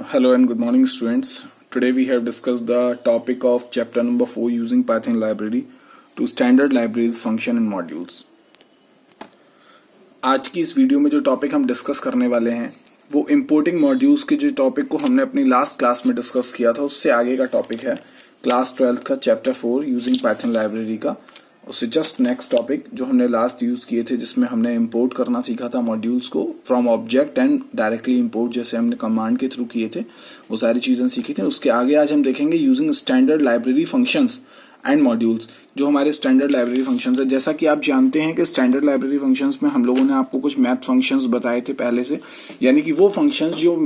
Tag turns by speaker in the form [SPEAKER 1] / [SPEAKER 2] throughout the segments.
[SPEAKER 1] Hello and good morning, students. Today we have discussed the topic of chapter number 4 using Python library to standard libraries, function and modules. आज की इस video में जो topic हम discuss करने वाले हैं वो इंपोर्टिंग मॉड्यूल्स के जो टॉपिक को हमने अपनी लास्ट क्लास में डिस्कस किया था उससे आगे का टॉपिक है क्लास 12 का चैप्टर 4 यूजिंग पाइथन लाइब्रेरी का। उससे जस्ट नेक्स्ट टॉपिक जो हमने लास्ट यूज किए थे जिसमें हमने इंपोर्ट करना सीखा था मॉड्यूल्स को from object and directly import, जैसे हमने कमांड के थ्रू किए थे वो सारी चीजें सीखी थी। उसके आगे आज हम देखेंगे using standard library functions and modules, जो हमारे स्टैंडर्ड लाइब्रेरी फंक्शंस है। जैसा कि आप जानते हैं कि स्टैंडर्ड लाइब्रेरी फंक्शंस में हम लोगों ने आपको कुछ मैथ फंक्शंस बताए थे पहले से, यानी कि वो फंक्शंस जो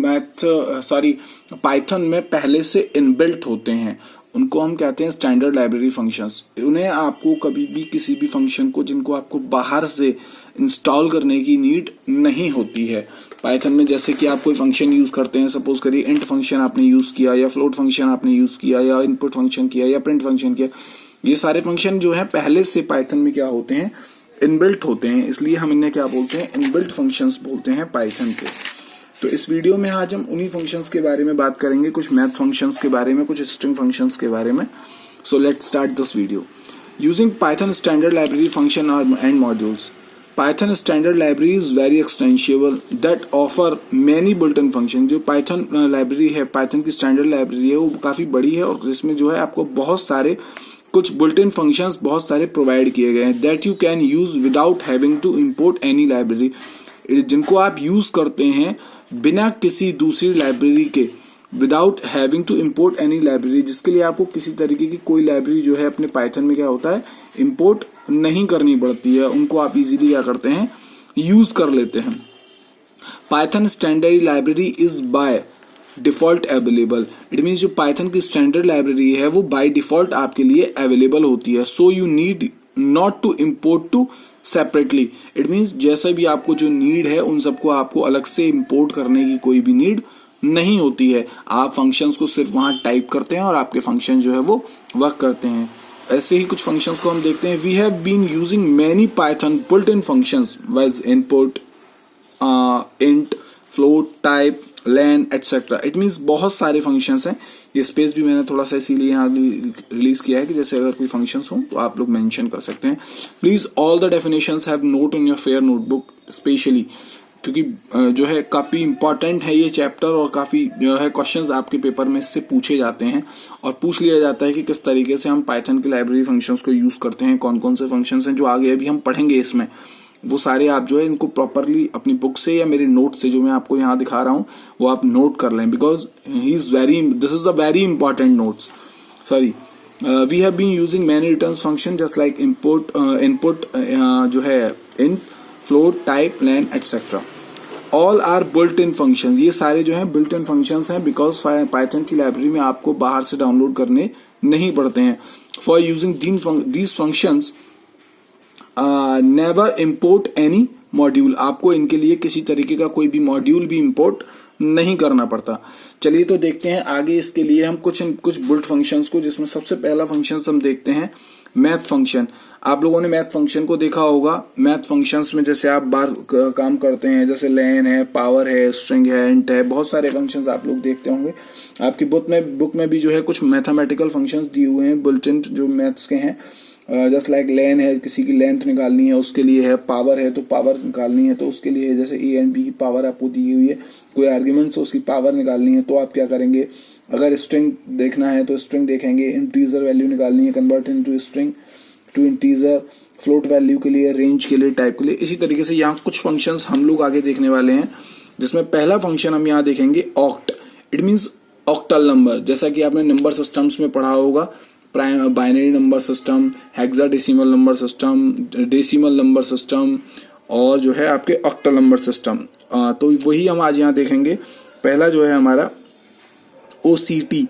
[SPEAKER 1] पाइथन में पहले से इनबिल्ट होते हैं उनको हम कहते हैं स्टैंडर्ड लाइब्रेरी फंक्शंस। उन्हें आपको कभी भी किसी भी फंक्शन को जिनको आपको बाहर से इंस्टॉल करने की नीड नहीं होती है पाइथन में। जैसे कि आप कोई फंक्शन यूज करते हैं, सपोज करिए इंट फंक्शन आपने यूज किया या फ्लोट फंक्शन आपने यूज किया या इनपुट फंक्शन किया या प्रिंट फंक्शन किया, ये सारे फंक्शन जो है पहले से पाइथन में क्या होते हैं, इनबिल्ट होते हैं, इसलिए हम इन्हें क्या बोलते हैं, इनबिल्ट फंक्शंस बोलते हैं पाइथन के। तो इस वीडियो में आज हम उन्हीं फंक्शंस के बारे में बात करेंगे, कुछ मैथ फंक्शंस के बारे में, कुछ स्ट्रिंग फंक्शंस के बारे में। So let's start this video using Python standard library function and modules. Python standard library is very extensible that offer many built in function. जो पाइथन लाइब्रेरी है, पाइथन की स्टैंडर्ड लाइब्रेरी है, वो काफी बड़ी है और जिसमें जो है आपको बहुत सारे कुछ बुल्ट इन फंक्शंस बहुत सारे प्रोवाइड किए गए हैं that you can use without having to import any library, जिनको आप यूज करते हैं बिना किसी दूसरी लाइब्रेरी के, without having to import any library, जिसके लिए आपको किसी तरीके की कोई लाइब्रेरी जो है अपने पाइथन में क्या होता है, इम्पोर्ट नहीं करनी पड़ती है, उनको आप इजीली क्या करते हैं, यूज कर लेते हैं। Python standard library is by default available. It means जो पाइथन की स्टैंडर्ड लाइब्रेरी है वो बाय डिफॉल्ट आपके लिए अवेलेबल होती है। So you need not to import to separately. It means जैसे भी आपको जो नीड है उन सबको आपको अलग से इंपोर्ट करने की कोई भी नीड नहीं होती है। आप फंक्शंस को सिर्फ वहां टाइप करते हैं और आपके फंक्शन जो है वो वर्क करते हैं। ऐसे ही कुछ फंक्शंस को हम देखते हैं। We have been using many Python built in functions wise input, int, float, type, len etcetera. It means बहुत सारे फंक्शंस हैं। ये स्पेस भी मैंने थोड़ा सा इसीलिए यहाँ रिलीज किया है कि जैसे अगर कोई फंक्शंस हो तो आप लोग मेंशन कर सकते हैं। Please all the definitions have note in your fair notebook specially, क्योंकि जो है काफी इंपॉर्टेंट है ये चैप्टर और काफी जो है क्वेश्चंस आपके पेपर में इससे पूछे जाते हैं और पूछ लिया जाता है कि किस तरीके से हम पाइथन की लाइब्रेरी फंक्शंस को यूज करते हैं, कौन कौन से फंक्शंस हैं जो आगे अभी हम पढ़ेंगे इसमें, वो सारे आप जो है इनको प्रॉपरली अपनी बुक से या मेरे नोट से जो मैं आपको यहाँ दिखा रहा हूँ वो आप नोट कर लें, because this is a very important notes. Sorry, we have been using many return function just like input जो है int, float, type, len etcetera. All are built in functions. ये सारे जो हैं बुल्ट इन फंक्शंस हैं because Python की library में आपको बाहर से डाउनलोड करने नहीं पड़ते हैं। For using these functions never import any module. आपको इनके लिए किसी तरीके का कोई भी मॉड्यूल भी इम्पोर्ट नहीं करना पड़ता। चलिए तो देखते हैं आगे इसके लिए हम कुछ बुल्ट फंक्शंस को, जिसमें सबसे पहला फंक्शन हम देखते हैं मैथ फंक्शन। आप लोगों ने मैथ फंक्शन को देखा होगा। मैथ फंक्शंस में जैसे आप बार काम करते हैं, जैसे लेन है, पावर है, स्ट्रिंग है, इंट है, बहुत सारे फंक्शंस आप लोग देखते होंगे। आपकी बुक में भी जो है कुछ मैथमेटिकल फंक्शंस दिए हुए हैं बुल्ट इन जो मैथ्स के हैं। जस्ट लाइक लेन है, किसी की लेंथ निकालनी है उसके लिए है, पावर है तो पावर निकालनी है तो उसके लिए है, जैसे ए एंड बी की पावर आपको दी हुई है, कोई आर्ग्यूमेंट्स उसकी पावर निकालनी है तो आप क्या करेंगे, अगर स्ट्रिंग देखना है तो स्ट्रिंग देखेंगे, इंटीजर वैल्यू निकालनी है, convert into string to integer, float value के लिए, रेंज के लिए, टाइप के लिए। इसी तरीके से यहाँ कुछ फंक्शंस हम लोग आगे देखने वाले हैं, जिसमें पहला फंक्शन हम यहाँ देखेंगे oct. It means octal number. जैसा कि आपने नंबर सिस्टम्स में पढ़ा होगा, binary number system, hexadecimal number system, decimal number system और जो है आपके ऑक्टल नंबर सिस्टम। तो वही हम आज यहाँ देखेंगे। पहला जो है हमारा OCT,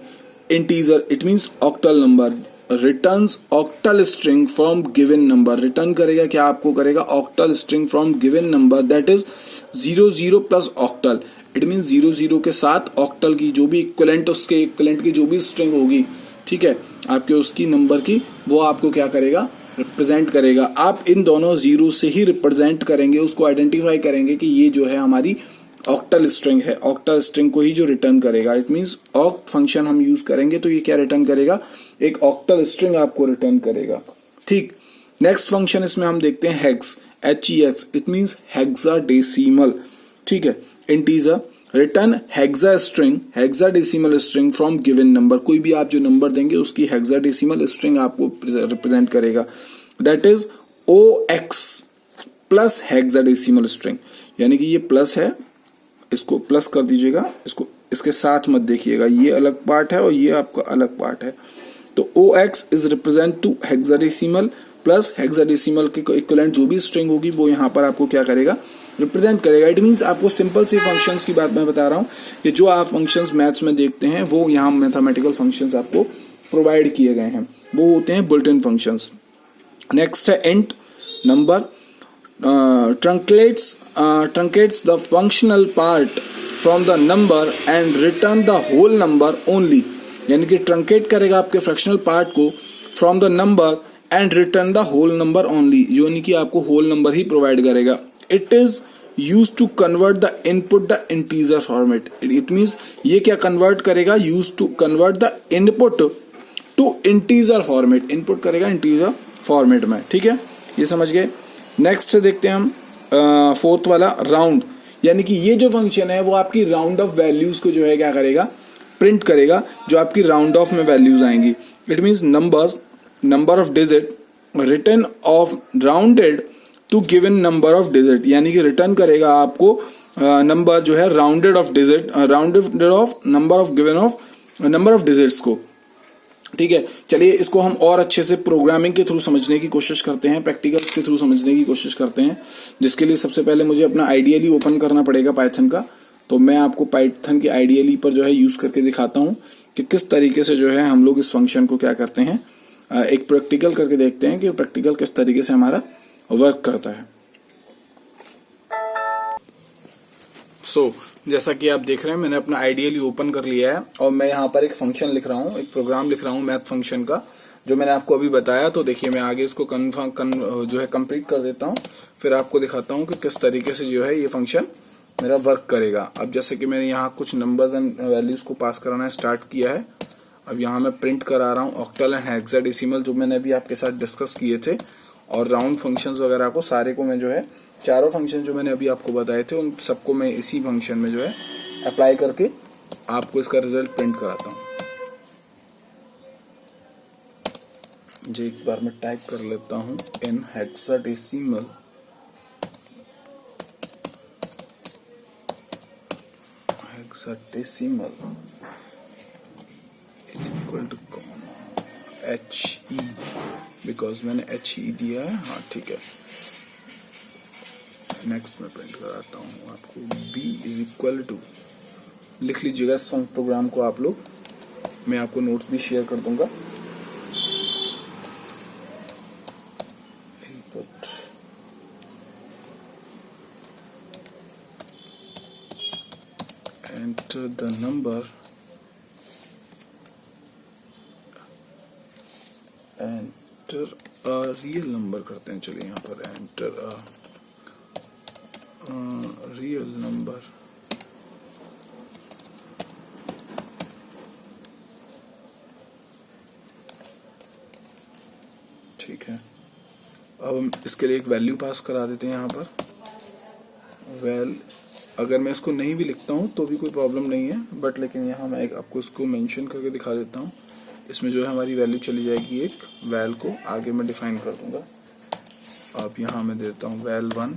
[SPEAKER 1] integer, it means octal number, returns octal string from given number. Return करेगा क्या, आपको करेगा octal string from given number that is 00 plus octal. It means 00 के साथ ऑक्टल की जो भी इक्विवेलेंट, उसके इक्विवेलेंट की जो भी स्ट्रिंग होगी, ठीक है, आपके उसकी नंबर की, वो आपको क्या करेगा, रिप्रेजेंट करेगा। आप इन दोनों जीरो से ही रिप्रेजेंट करेंगे, उसको आइडेंटिफाई करेंगे कि ये जो है हमारी ऑक्टल स्ट्रिंग है, ऑक्टल स्ट्रिंग को ही जो रिटर्न करेगा। इट मींस ऑक्ट फंक्शन हम यूज करेंगे तो ये क्या रिटर्न करेगा, एक ऑक्टल स्ट्रिंग आपको रिटर्न करेगा। ठीक, नेक्स्ट फंक्शन इसमें हम देखते हैं hex, HEX, it means hexadecimal. ठीक है, integer return hexadecimal string from given number, कोई भी आप जो नंबर देंगे उसकी हेक्साडेसिमल स्ट्रिंग आपको रिप्रेजेंट करेगा। That is OX plus hexadecimal string, यानी कि ये प्लस है, इसको प्लस कर दीजिएगा, इसको इसके साथ मत देखिएगा, ये अलग पार्ट है और ये आपका अलग पार्ट है। तो OX is represent to hexadecimal plus hexadecimal के इक्विवेलेंट जो भी स्ट्रिंग होगी वो यहाँ पर आपको क्या करेगा, रिप्रेजेंट करेगा। इट मींस आपको सिंपल सी फंक्शंस की बात मैं बता रहा हूँ कि जो आप फंक्शंस मैथ्स में देखते हैं वो यहाँ मैथमेटिकल फंक्शंस आपको प्रोवाइड किए गए हैं, वो होते हैं बुल्ट इन फंक्शंस। नेक्स्ट है int number, truncates the functional part from the number and return the whole number only, यानी कि ट्रंकेट करेगा आपके फ्रैक्शनल पार्ट को from the number and return the whole number only, यानी कि आपको whole number ही प्रोवाइड करेगा। It is use to convert the input the integer format, it means ये क्या कन्वर्ट करेगा, use to convert the input to integer format, input करेगा integer format में। ठीक है, ये समझ गए। नेक्स्ट देखते हैं हम फोर्थ वाला राउंड, यानी कि ये जो फंक्शन है वो आपकी राउंड ऑफ वैल्यूज को जो है क्या करेगा, प्रिंट करेगा, जो आपकी राउंड ऑफ में वैल्यूज आएंगी। It means number of digit return of rounded to given number of digit, यानी कि रिटर्न करेगा आपको नंबर जो है rounded off digit, rounded off number of digits को। ठीक है, चलिए इसको हम और अच्छे से प्रोग्रामिंग के थ्रू समझने की कोशिश करते हैं, प्रैक्टिकल्स के थ्रू समझने की कोशिश करते हैं, जिसके लिए सबसे पहले मुझे अपना आइडियली ओपन करना पड़ेगा पाइथन का। तो मैं आपको पाइथन की आइडियली पर जो है यूज करके दिखाता हूं कि किस तरीके से जो है हम लोग इस फंक्शन को क्या करते हैं, एक प्रैक्टिकल करके देखते हैं कि प्रैक्टिकल किस तरीके से हमारा वर्क करता है। जैसा कि आप देख रहे हैं मैंने अपना आइडियली ओपन कर लिया है और मैं यहाँ पर एक फंक्शन लिख रहा हूँ, एक प्रोग्राम लिख रहा हूँ मैथ फंक्शन का, जो मैंने आपको अभी बताया। तो देखिए मैं आगे इसको जो है कंप्लीट कर देता हूँ, फिर आपको दिखाता हूँ कि किस तरीके से जो है ये फंक्शन मेरा वर्क करेगा। अब जैसे कि मैंने यहाँ कुछ नंबर्स एंड वैल्यूज को पास कराना स्टार्ट किया है, अब यहाँ मैं प्रिंट करा रहा हूँ ऑक्टल एंड हेक्साडेसिमल जो मैंने अभी आपके साथ डिस्कस किए थे, और राउंड फंक्शंस वगैरह को सारे को मैं जो है चारों फंक्शन जो मैंने अभी आपको बताए थे उन सबको मैं इसी फंक्शन में जो है अप्लाई करके आपको इसका रिजल्ट प्रिंट कराता हूँ। जो एक बार मैं टाइप कर लेता हूँ in hexadecimal is equal to HE, because मैंने HE दिया है। हाँ ठीक है, नेक्स्ट में प्रिंट कराता हूँ आपको B इज इक्वल टू, लिख लीजिएगा इस प्रोग्राम को आप लोग, मैं आपको नोट्स भी शेयर कर दूंगा। Input enter the number enter a real number करते हैं। चलिए यहाँ पर एंटर अ रियल नंबर, ठीक है। अब हम इसके लिए एक वैल्यू पास करा देते हैं यहाँ पर अगर मैं इसको नहीं भी लिखता हूँ तो भी कोई प्रॉब्लम नहीं है, बट लेकिन यहाँ मैं आपको इसको मेंशन करके दिखा देता हूँ। इसमें जो है हमारी वैल्यू चली जाएगी एक वैल को आगे मैं डिफाइन कर दूंगा। अब यहाँ मैं देता हूँ val1,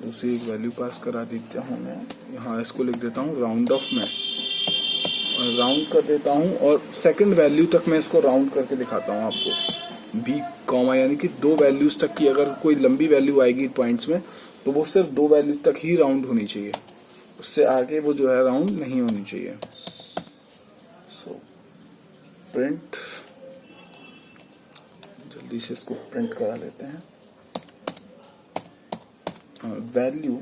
[SPEAKER 1] दूसरी एक वैल्यू पास करा देता हूँ मैं, यहाँ इसको लिख देता हूँ राउंड ऑफ में, राउंड कर देता हूँ और सेकंड वैल्यू तक मैं इसको राउंड करके दिखाता हूँ आपको b कॉमा, यानी कि 2 वैल्यूज तक की अगर कोई लंबी वैल्यू आएगी पॉइंट्स में तो वो सिर्फ 2 वैल्यू तक ही राउंड होनी चाहिए, उससे आगे वो जो है राउंड नहीं होनी चाहिए। सो प्रिंट, जल्दी से इसको प्रिंट करा लेते हैं। Value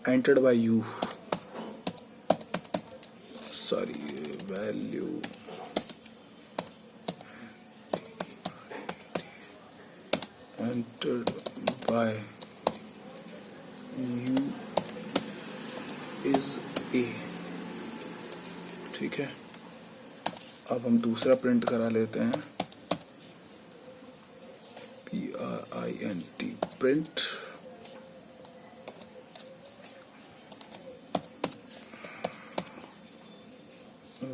[SPEAKER 1] entered by you, sorry value entered by ठीक है, अब हम दूसरा प्रिंट करा लेते हैं, PRINT print.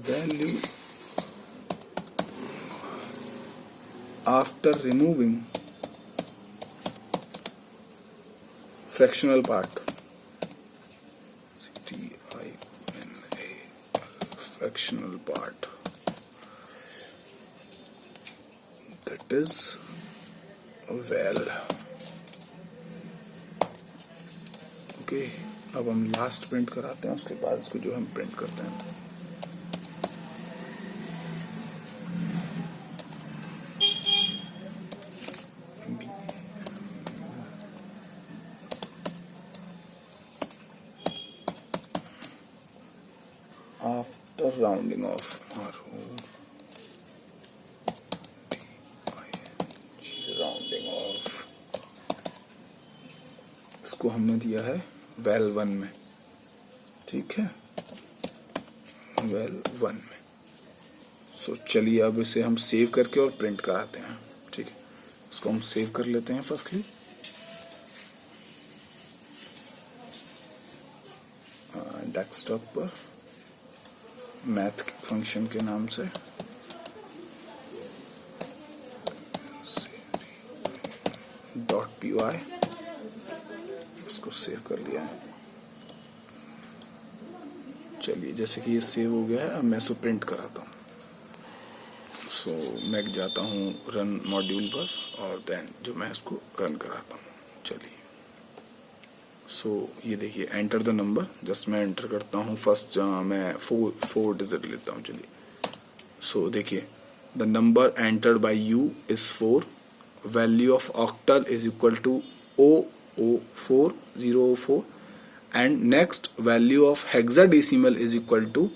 [SPEAKER 1] Value after removing fractional part, fractional part, that is well. Okay, अब हम लास्ट प्रिंट कराते हैं, उसके बाद इसको जो हम प्रिंट करते हैं। After rounding off, rounding off, इसको हमने दिया है वेल 1 में, ठीक है, वेल 1 में। सो चलिए अब इसे हम सेव करके और प्रिंट कराते हैं, ठीक है। इसको हम सेव कर लेते हैं फर्स्टली, डेस्कटॉप पर मैथ फंक्शन के नाम से, .py, इसको सेव कर लिया है। चलिए, जैसे कि ये सेव हो गया है, अब मैं इसको प्रिंट कराता हूँ। सो मैं जाता हूँ रन मॉड्यूल पर और देन जो मैं इसको रन कराता हूँ। चलिए, सो ये देखिए, एंटर द नंबर, जस्ट मैं एंटर करता हूँ फर्स्ट, मैं फोर डिजिट लेता हूँ। चलिए, सो देखिए, the number entered by you is 4, value of octal is equal to 004 and next value of hexadecimal is equal to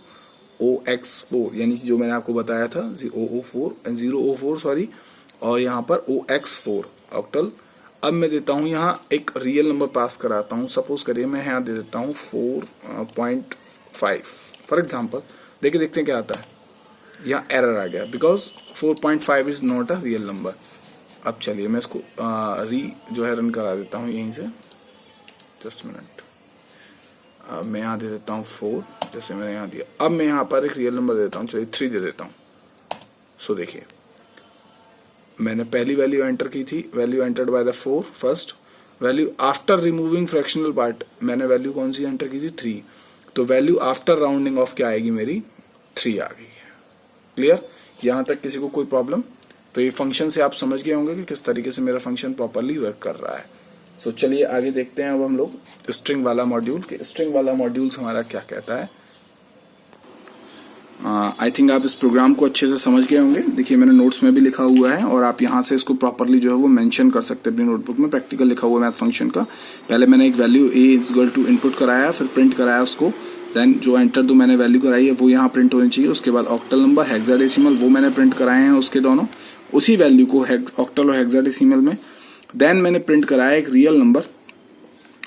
[SPEAKER 1] OX4, यानी कि जो मैंने आपको बताया था 004 सॉरी, और यहाँ पर OX4 ऑक्टल। अब मैं देता हूं यहाँ एक रियल नंबर पास कराता हूं, सपोज करिए मैं यहाँ दे देता हूं 4.5 फॉर एग्जांपल। देखिए, देखते हैं क्या आता है। यहाँ एरर आ गया because 4.5 is not a real number. अब चलिए मैं इसको जो है रन करा देता हूँ यहीं से, जस्ट मिनट। मैं यहाँ दे देता हूँ 4, जैसे मैंने यहाँ दिया। अब मैं यहाँ पर एक रियल नंबर देता हूँ, चलिए 3 दे देता हूँ। सो देखिए, मैंने पहली वैल्यू एंटर की थी, value entered by the 4 first, value after removing fractional part मैंने वैल्यू कौन सी एंटर की थी 3, तो वैल्यू आफ्टर राउंडिंग ऑफ क्या आएगी मेरी 3 आ गई है। क्लियर, यहां तक किसी को कोई प्रॉब्लम? तो ये फंक्शन से आप समझ गए होंगे कि किस तरीके से मेरा फंक्शन प्रॉपरली वर्क कर रहा है। सो चलिए आगे देखते हैं अब हम लोग स्ट्रिंग वाला मॉड्यूल, कि स्ट्रिंग वाला मॉड्यूल हमारा क्या कहता है। आई थिंक आप इस प्रोग्राम को अच्छे से समझ गए होंगे। देखिए, मैंने नोट्स में भी लिखा हुआ है और आप यहाँ से इसको प्रॉपरली जो है वो मेंशन कर सकते हैं अपनी नोटबुक में। प्रैक्टिकल लिखा हुआ है मैथ फंक्शन का। पहले मैंने एक value a is equal to input कराया, फिर प्रिंट कराया उसको, देन जो एंटर दो मैंने वैल्यू कराई है वो यहाँ प्रिंट होनी चाहिए। उसके बाद ऑक्टल नंबर, हेक्साडेसिमल वो मैंने प्रिंट कराए हैं उसके दोनों, उसी वैल्यू को ऑक्टल और हेक्साडेसिमल में। देन मैंने प्रिंट कराया एक रियल नंबर,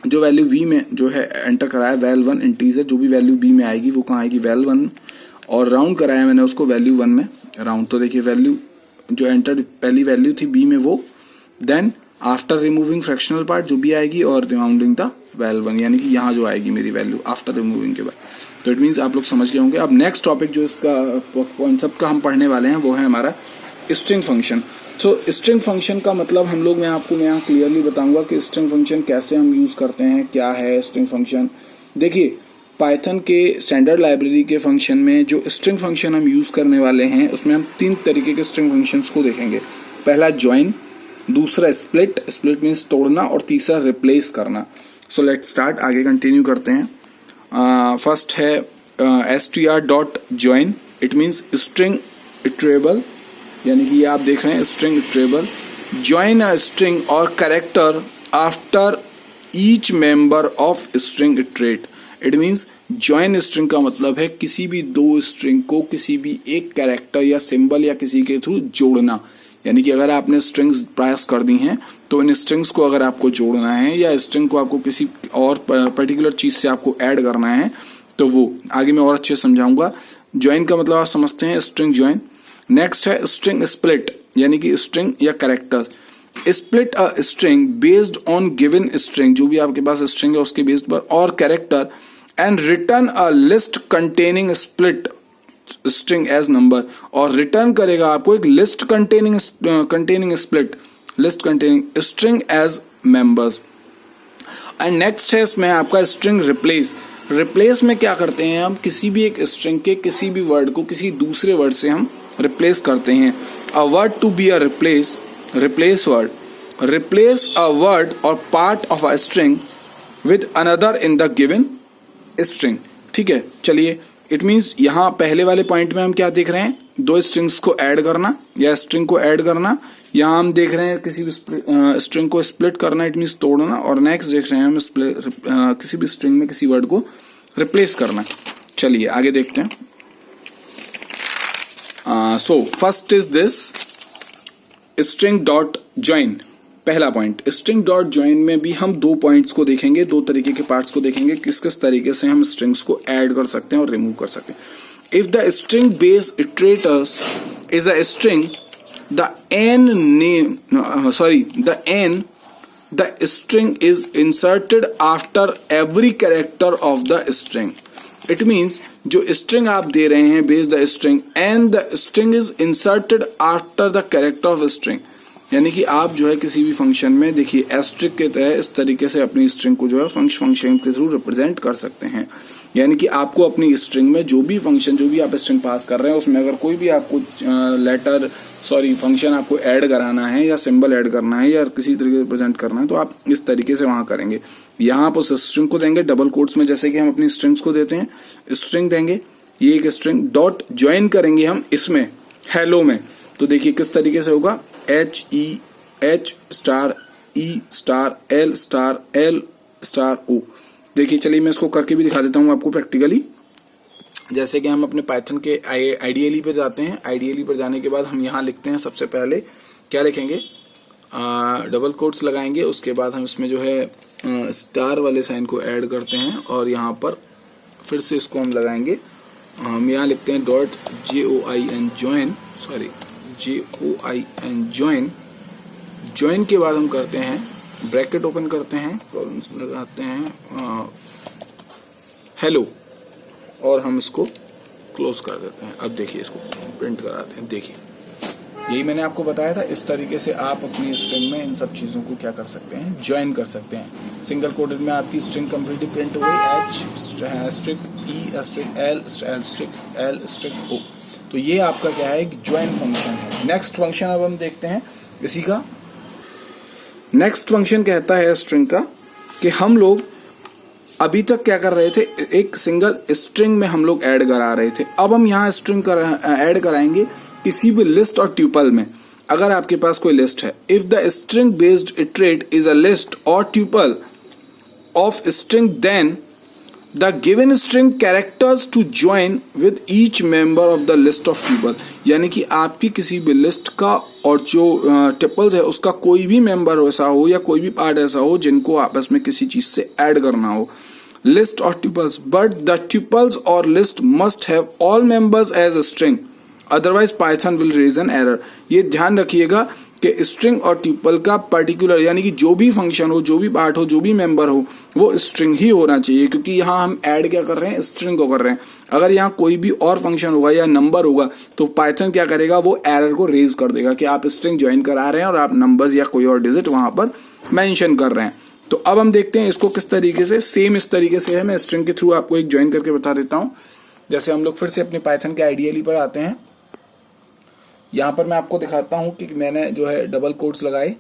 [SPEAKER 1] जो वैल्यू v में जो है एंटर कराया वैल 1 इंटीजर, जो भी वैल्यू b में आएगी वो कहाँ आएगी वैल 1, और राउंड कराया मैंने उसको वैल्यू 1 में राउंड। तो देखिए, वैल्यू जो एंटर पहली वैल्यू थी b में वो, then after removing fractional part जो भी आएगी, और राउंडिंग द वैल 1, यानी कि यहाँ जो आएगी मेरी वैल्यू आफ्टर रिमूविंग के बाद। तो इट मीन्स आप लोग समझ गए होंगे। अब नेक्स्ट टॉपिक जो इसका कॉन्सेप्ट का हम पढ़ने वाले हैं वो है हमारा स्ट्रिंग फंक्शन। सो स्ट्रिंग फंक्शन का मतलब हम लोग, मैं आपको यहाँ क्लियरली बताऊंगा कि स्ट्रिंग फंक्शन कैसे हम यूज करते हैं, क्या है स्ट्रिंग फंक्शन। देखिए, पाइथन के स्टैंडर्ड लाइब्रेरी के फंक्शन में जो स्ट्रिंग फंक्शन हम यूज करने वाले हैं उसमें हम 3 तरीके के स्ट्रिंग फंक्शंस को देखेंगे। पहला ज्वाइन, दूसरा स्प्लिट, स्प्लिट मीन्स तोड़ना, और तीसरा रिप्लेस करना। सो लेट्स स्टार्ट, आगे कंटिन्यू करते हैं। फर्स्ट है str.join, it means string iterable, यानी कि ये आप देख रहे हैं string iterable. Join a string और character after each member of string iterate. It means join string का मतलब है किसी भी 2 स्ट्रिंग को किसी भी एक कैरेक्टर या सिंबल या किसी के थ्रू जोड़ना। यानी कि अगर आपने स्ट्रिंग्स पास कर दी हैं तो इन स्ट्रिंग्स को अगर आपको जोड़ना है या स्ट्रिंग को आपको किसी और पर्टिकुलर चीज से आपको ऐड करना है, तो वो आगे मैं और अच्छे से समझाऊंगा। ज्वाइन का मतलब आप समझते हैं, स्ट्रिंग ज्वाइन। नेक्स्ट है स्ट्रिंग स्प्लिट, यानी कि स्ट्रिंग या character. Split a string based on given string, जो भी आपके पास स्ट्रिंग है उसके बेस्ड पर, और character, and return a list containing split string as number, और रिटर्न करेगा आपको एक list containing split list containing string as members. And next है इसमें आपका स्ट्रिंग रिप्लेस। रिप्लेस में क्या करते हैं हम, किसी भी एक स्ट्रिंग के किसी भी वर्ड को किसी दूसरे वर्ड से हम रिप्लेस करते हैं। A word to be a replace word, replace a word और part of a string with another in the given string. ठीक है, चलिए, इट मीन्स यहाँ पहले वाले पॉइंट में हम क्या देख रहे हैं, दो स्ट्रिंग्स को ऐड करना या स्ट्रिंग को ऐड करना। यहाँ हम देख रहे हैं किसी भी स्ट्रिंग को स्प्लिट करना, इट मीन्स तोड़ना। और नेक्स्ट देख रहे हैं हम किसी भी स्ट्रिंग में किसी वर्ड को रिप्लेस करना। चलिए आगे देखते हैं। So first is this string dot join. पहला पॉइंट, स्ट्रिंग डॉट ज्वाइन में भी हम दो पॉइंट्स को देखेंगे, दो तरीके के पार्ट्स को देखेंगे, किस किस तरीके से हम स्ट्रिंग्स को ऐड कर सकते हैं और रिमूव कर सकते हैं। If the string base iterators is a string, the string is inserted after every character of the string. It means जो string आप दे रहे हैं base the string and the string is inserted after the character of string, यानी कि आप जो है किसी भी फंक्शन में देखिए एस्ट्रिक के तहत इस तरीके से अपनी स्ट्रिंग को जो है फंक्शन के थ्रू रिप्रेजेंट कर सकते हैं। यानी कि आपको अपनी स्ट्रिंग में जो भी फंक्शन, जो भी आप स्ट्रिंग पास कर रहे हैं, उसमें अगर कोई भी आपको फंक्शन आपको ऐड कराना है या सिंबल ऐड करना है या किसी तरीके से रिप्रेजेंट करना है, तो आप इस तरीके से वहां करेंगे। यहाँ आप उस स्ट्रिंग को देंगे डबल कोट्स में, जैसे कि हम अपनी स्ट्रिंग्स को देते हैं, स्ट्रिंग देंगे, ये एक स्ट्रिंग डॉट ज्वाइन करेंगे हम इसमें हेलो में। तो देखिए किस तरीके से होगा, H star E star L star L star O। देखिए चलिए मैं इसको करके भी दिखा देता हूँ आपको प्रैक्टिकली। जैसे कि हम अपने पाइथन के आईडीएलई पे जाते हैं, आईडीएलई पर जाने के बाद हम यहाँ लिखते हैं, सबसे पहले क्या लिखेंगे, डबल कोट्स लगाएंगे, उसके बाद हम इसमें जो है स्टार वाले साइन को ऐड करते हैं और यहाँ पर फिर से इसको हम लगाएंगे। हम यहाँ लिखते हैं डॉट JOIN ज्वाइन। ज्वाइन के बाद हम करते हैं ब्रैकेट ओपन करते हैं, कॉलम्स लगाते हैं हेलो, और हम इसको क्लोज कर देते हैं। अब देखिए इसको प्रिंट कराते हैं। देखिए यही मैंने आपको बताया था, इस तरीके से आप अपनी स्ट्रिंग में इन सब चीज़ों को क्या कर सकते हैं, ज्वाइन कर सकते हैं। सिंगल कोटेड में आपकी स्ट्रिंग कंप्लीटली प्रिंट हो गई, H*E*L*L*O। तो ये आपका क्या है, एक ज्वाइन फंक्शन है। नेक्स्ट फंक्शन अब हम देखते हैं इसी का। नेक्स्ट फंक्शन कहता है स्ट्रिंग का कि हम लोग अभी तक क्या कर रहे थे, एक सिंगल स्ट्रिंग में हम लोग ऐड करा रहे थे। अब हम यहाँ स्ट्रिंग ऐड कराएंगे किसी भी लिस्ट और ट्यूपल में। अगर आपके पास कोई लिस्ट है, if the string based iterate is a list और tuple of string, then the given string characters to join with each member of the list of tuple. यानी कि आपकी किसी भी लिस्ट का और जो ट्यूपल्स है उसका कोई भी मेंबर ऐसा हो या कोई भी पार्ट ऐसा हो जिनको आपस में किसी चीज से ऐड करना हो, लिस्ट और ट्यूपल्स, बट द ट्यूपल्स और list must have all members as a string, otherwise Python will raise an error. ये ध्यान रखिएगा कि स्ट्रिंग और ट्यूपल का पर्टिकुलर, यानी कि जो भी फंक्शन हो, जो भी पार्ट हो, जो भी मेंबर हो, वो स्ट्रिंग ही होना चाहिए, क्योंकि यहाँ हम ऐड क्या कर रहे हैं, स्ट्रिंग को कर रहे हैं। अगर यहाँ कोई भी और फंक्शन होगा या नंबर होगा तो पाइथन क्या करेगा, वो एरर को रेज कर देगा कि आप स्ट्रिंग ज्वाइन करा रहे हैं और आप नंबर्स या कोई और डिजिट वहां पर मेंशन कर रहे हैं। तो अब हम देखते हैं इसको किस तरीके से, सेम इस तरीके से है। मैं स्ट्रिंग के थ्रू आपको एक ज्वाइन करके बता देता हूँ। जैसे हम लोग फिर से अपने पाइथन के आईडीएलई पर आते हैं, यहाँ पर मैं आपको दिखाता हूँ कि मैंने जो है डबल कोट्स लगाए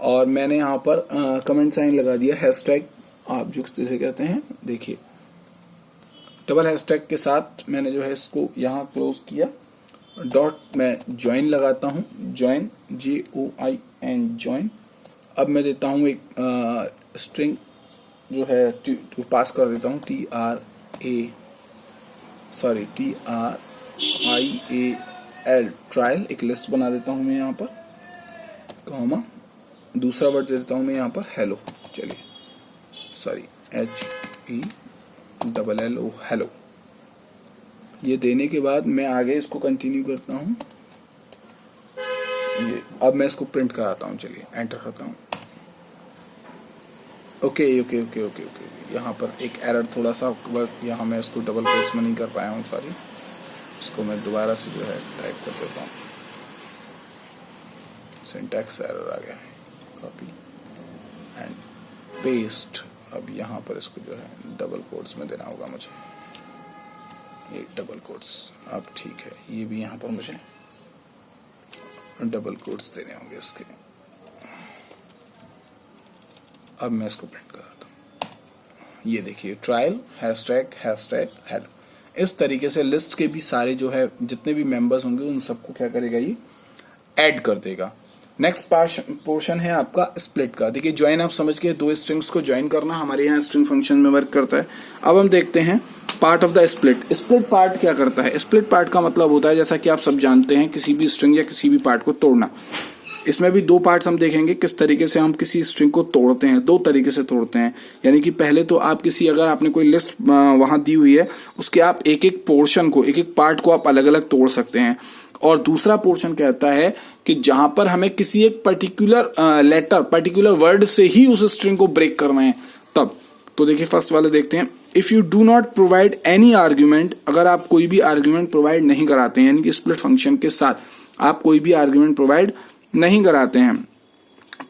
[SPEAKER 1] और मैंने यहाँ पर कमेंट साइन लगा दिया, हैशटैग आप जो जैसे कहते हैं। देखिए डबल हैशटैग के साथ मैंने जो है इसको यहाँ क्लोज किया, डॉट मैं ज्वाइन लगाता हूँ, ज्वाइन JOIN ज्वाइन। अब मैं देता हूँ एक स्ट्रिंग जो है पास कर देता हूँ TRIAL ट्रायल, एक लिस्ट बना देता हूं मैं यहाँ पर, कॉमा दूसरा वर्ड दे देता हूं मैं यहाँ पर हेलो। चलिए HELLO हेलो। ये देने के बाद मैं आगे इसको कंटिन्यू करता हूँ। ये अब मैं इसको प्रिंट कराता हूँ। चलिए एंटर करता हूँ। Okay okay okay okay okay, यहाँ पर एक एरर थोड़ा सा वर्क, यहाँ मैं इसको डबल कोट्स में नहीं कर पाया हूँ, सॉरी। इसको मैं दोबारा से जो है टाइप कर देता हूँ। सिंटैक्स एरर आ गया है। Copy and paste. अब यहाँ पर इसको जो है डबल कोट्स में देना होगा मुझे, ये डबल कोट्स। अब ठीक है, ये भी यहाँ पर मुझे डबल कोट्स देने होंगे इसके। अब मैं इसको प्रिंट कराता हूँ। ये देखिए, ट्रायल हैशटैग हेलो। इस तरीके से लिस्ट के भी सारे जो है जितने भी मेंबर्स होंगे उन सबको क्या करेगा, ये ऐड कर देगा। नेक्स्ट पोर्शन है आपका स्प्लिट का। देखिए ज्वाइन आप समझ गए, दो स्ट्रिंग्स को ज्वाइन करना हमारे यहाँ स्ट्रिंग फंक्शन में वर्क करता है। अब हम देखते हैं part of the split. Split part क्या करता है? स्प्लिट पार्ट का मतलब होता है, जैसा कि आप सब जानते हैं, किसी भी स्ट्रिंग या किसी भी पार्ट को तोड़ना। इसमें भी दो पार्ट्स हम देखेंगे किस तरीके से हम किसी स्ट्रिंग को तोड़ते हैं। दो तरीके से तोड़ते हैं, यानी कि पहले तो आप किसी, अगर आपने कोई लिस्ट वहां दी हुई है, उसके आप एक एक पोर्शन को, एक एक पार्ट को आप अलग अलग तोड़ सकते हैं। और दूसरा पोर्शन कहता है कि जहां पर हमें किसी एक पर्टिकुलर लेटर, पर्टिकुलर वर्ड से ही उस स्ट्रिंग को ब्रेक करना है, तब। तो देखिए फर्स्ट वाले देखते हैं। If you do not provide any argument, अगर आप कोई भी आर्ग्यूमेंट प्रोवाइड नहीं कराते हैं, यानी कि स्प्लिट फंक्शन के साथ आप कोई भी आर्ग्यूमेंट प्रोवाइड नहीं कराते हैं,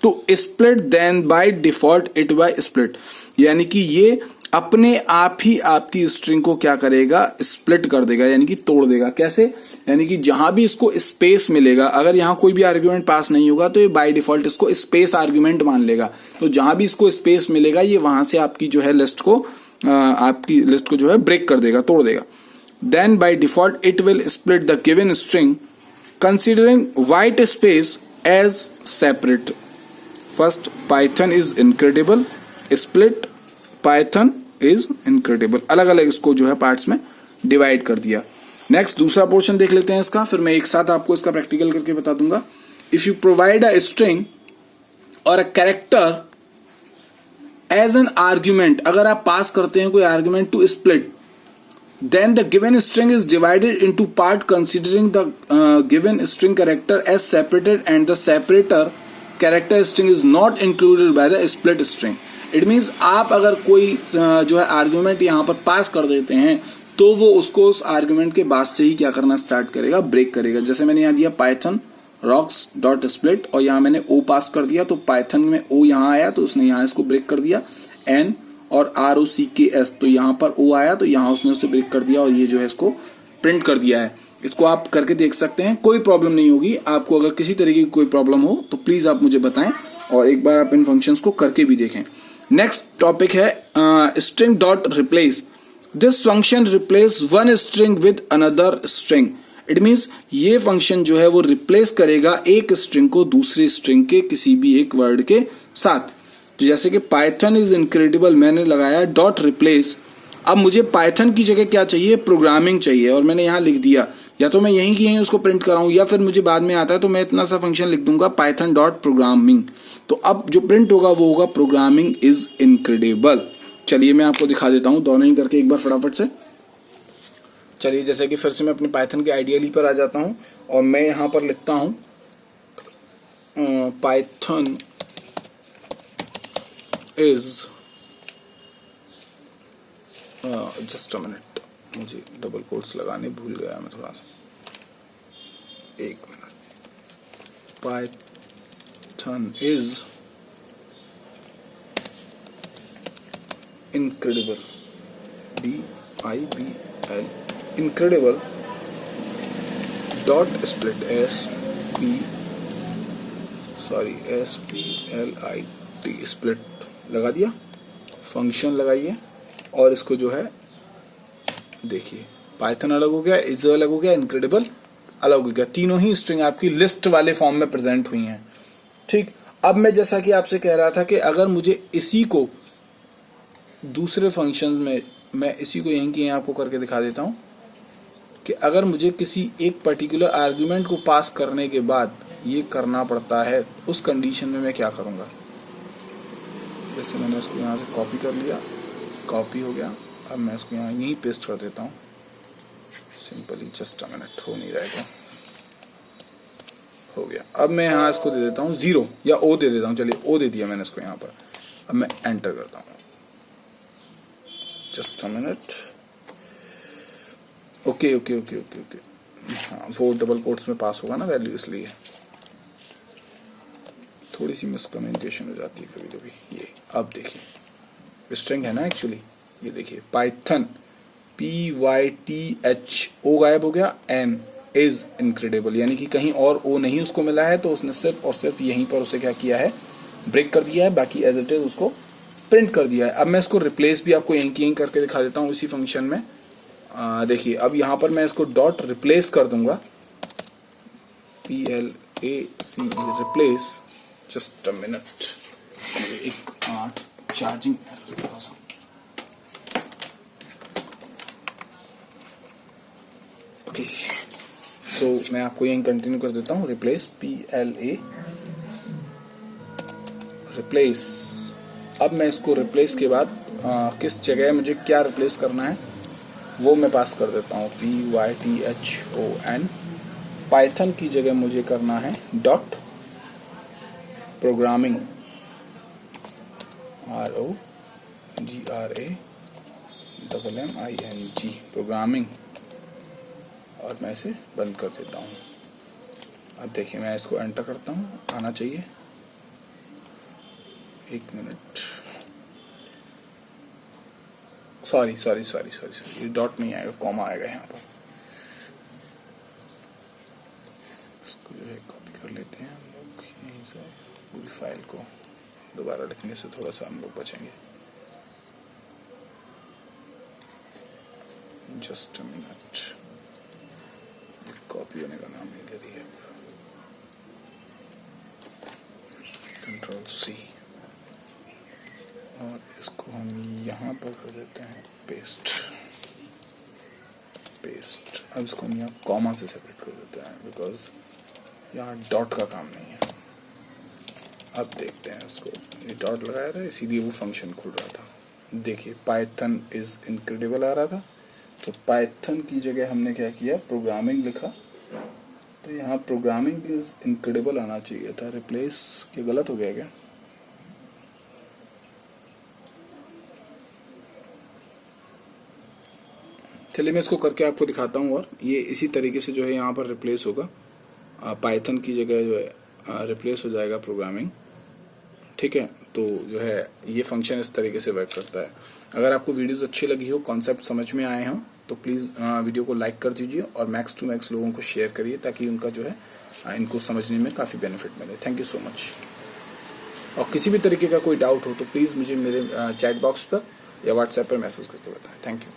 [SPEAKER 1] तो split then by default it by split, यानी कि ये अपने आप ही आपकी स्ट्रिंग को क्या करेगा, स्प्लिट कर देगा, यानी कि तोड़ देगा। कैसे? यानी कि जहां भी इसको स्पेस मिलेगा, अगर यहां कोई भी आर्ग्यूमेंट पास नहीं होगा तो ये बाय डिफॉल्ट इसको स्पेस आर्ग्यूमेंट मान लेगा। तो जहां भी इसको स्पेस मिलेगा, ये वहां से आपकी जो है लिस्ट को जो है ब्रेक कर देगा, तोड़ देगा। Then by default it will split the given string considering white space as separate. First, Python is incredible, split Python is incredible, अलग अलग इसको जो है पार्ट्स में डिवाइड कर दिया। नेक्स्ट दूसरा पोर्शन देख लेते हैं इसका, फिर मैं एक साथ आपको इसका प्रैक्टिकल करके बता दूंगा। If you provide a string और a character as an argument, अगर आप पास करते हैं कोई argument to split, then the given string is divided into part considering the given string character as separated and the separator character string is not included by the split string. It means आप अगर कोई जो है argument यहाँ पर पास कर देते हैं तो वो उसको उस आर्ग्यूमेंट के बाद से ही क्या करना स्टार्ट करेगा, ब्रेक करेगा। जैसे मैंने यहाँ दिया पाइथन रॉक्स डॉट स्प्लिट और यहाँ मैंने ओ पास कर दिया, तो पाइथन में ओ यहाँ आया तो उसने यहाँ इसको ब्रेक कर दिया। एन और ROCKS, तो यहाँ पर O आया तो यहाँ उसने उसे ब्रेक कर दिया और ये जो है इसको प्रिंट कर दिया है। इसको आप करके देख सकते हैं, कोई प्रॉब्लम नहीं होगी। आपको अगर किसी तरीके की कोई प्रॉब्लम हो तो प्लीज आप मुझे बताएं और एक बार आप इन फंक्शंस को करके भी देखें। नेक्स्ट टॉपिक है string dot replace. This function replace one string with another string. It means ये फंक्शन जो है वो रिप्लेस करेगा एक स्ट्रिंग को दूसरी स्ट्रिंग के किसी भी एक वर्ड के साथ। तो जैसे कि पाइथन इज इनक्रेडिबल, मैंने लगाया डॉट रिप्लेस। अब मुझे पाइथन की जगह क्या चाहिए, प्रोग्रामिंग चाहिए, और मैंने यहां लिख दिया, या तो मैं यहीं की यहीं उसको प्रिंट कराऊं या फिर मुझे बाद में आता है तो मैं इतना सा फंक्शन लिख दूंगा पाइथन डॉट प्रोग्रामिंग। तो अब जो प्रिंट होगा वो होगा प्रोग्रामिंग इज इनक्रेडिबल। चलिए मैं आपको दिखा देता हूं दोनों ही करके एक बार फटाफट से। चलिए जैसे कि फिर से मैं अपने पाइथन के आइडियली पर आ जाता हूं और मैं यहां पर लिखता हूं Python is just a minute, मुझे डबल कोट्स लगाने भूल गया मैं थोड़ा सा, एक minute. Python is incredible, DIBL, incredible dot split SPLIT split लगा दिया, फंक्शन लगाइए और इसको जो है देखिए, पाइथन अलग हो गया, इज अलग हो गया, इनक्रेडिबल अलग हो गया। तीनों ही स्ट्रिंग आपकी लिस्ट वाले फॉर्म में प्रेजेंट हुई हैं। ठीक, अब मैं जैसा कि आपसे कह रहा था कि अगर मुझे इसी को दूसरे फंक्शन में, मैं इसी को यहीं की यहीं आपको करके दिखा देता हूं कि अगर मुझे किसी एक पर्टिकुलर आर्ग्यूमेंट को पास करने के बाद ये करना पड़ता है, उस कंडीशन में मैं क्या करूंगा। जैसे मैंने इसको यहाँ से कॉपी कर लिया, कॉपी हो गया, अब मैं इसको यहाँ यहीं पेस्ट कर देता हूँ। सिंपली जस्ट अ मिनट, हो नहीं रहेगा, हो गया। अब मैं यहाँ इसको दे देता हूँ 0 या O दे देता हूँ, चलिए O दे दिया मैंने इसको यहाँ पर। अब मैं एंटर करता हूँ, just a minute, okay okay okay okay okay. हाँ, वो डबल कोट्स में पास होगा ना वैल्यू, इसलिए थोड़ी सी मिसकम्युनिकेशन हो जाती है कभी कभी। ये अब देखिए स्ट्रिंग है ना एक्चुअली, ये देखिए पाइथन PYTHO गायब हो गया, N इज इनक्रेडिबल, यानी कि कहीं और O नहीं उसको मिला है, तो उसने सिर्फ और सिर्फ यहीं पर उसे क्या किया है, ब्रेक कर दिया है, बाकी एज इट इज उसको प्रिंट कर दिया है। अब मैं इसको रिप्लेस भी आपको यहीं की यहीं करके दिखा देता हूँ इसी फंक्शन में। देखिए अब यहाँ पर मैं इसको डॉट रिप्लेस कर दूंगा, PLACE replace, just a minute, एक चार्जिंग थोड़ा सा, ओके। सो मैं आपको यहीं कंटिन्यू कर देता हूँ, रिप्लेस PLA रिप्लेस। अब मैं इसको रिप्लेस के बाद किस जगह मुझे क्या रिप्लेस करना है वो मैं पास कर देता हूँ, PYTHON। पाइथन की जगह मुझे करना है डॉट प्रोग्रामिंग, ROGRAMMING, प्रोग्रामिंग, और मैं इसे बंद कर देता हूँ। अब देखिए मैं इसको एंटर करता हूँ, आना चाहिए, एक मिनट, सॉरी, ये डॉट नहीं आएगा, कॉमा आएगा यहाँ पर। इसको जो है कॉपी कर लेते हैं हम लोग यहीं से, पूरी फाइल को दोबारा लिखने से थोड़ा सा हम लोग बचेंगे। जस्ट अ मिनट, कॉपी होने का नाम नहीं ले रही है, Ctrl+C, और इसको हम यहाँ पर कर देते हैं पेस्ट। अब इसको हम यहाँ कॉमा से सेपरेट कर देते हैं, बिकॉज यहाँ डॉट का काम नहीं है। अब देखते हैं इसको, ये डॉट लगाया था इसीलिए वो फंक्शन खुल रहा था। देखिए पाइथन इज इनक्रेडिबल आ रहा था, तो पाइथन की जगह हमने क्या किया, प्रोग्रामिंग लिखा, तो यहाँ प्रोग्रामिंग इज इनक्रेडिबल आना चाहिए था। रिप्लेस क्या गलत हो गया क्या? चलिए मैं इसको करके आपको दिखाता हूँ, और ये इसी तरीके से जो है यहाँ पर रिप्लेस होगा, पाइथन की जगह जो है रिप्लेस हो जाएगा प्रोग्रामिंग। ठीक है, तो जो है ये फंक्शन इस तरीके से वर्क करता है। अगर आपको वीडियोस अच्छी लगी हो, कॉन्सेप्ट समझ में आए हो, तो प्लीज़ वीडियो को लाइक कर दीजिए और मैक्स टू मैक्स लोगों को शेयर करिए, ताकि उनका जो है इनको समझने में काफ़ी बेनिफिट मिले। Thank you so much. और किसी भी तरीके का कोई डाउट हो तो प्लीज़ मुझे मेरे चैट बॉक्स पर या व्हाट्सएप पर मैसेज करके बताएं। Thank you.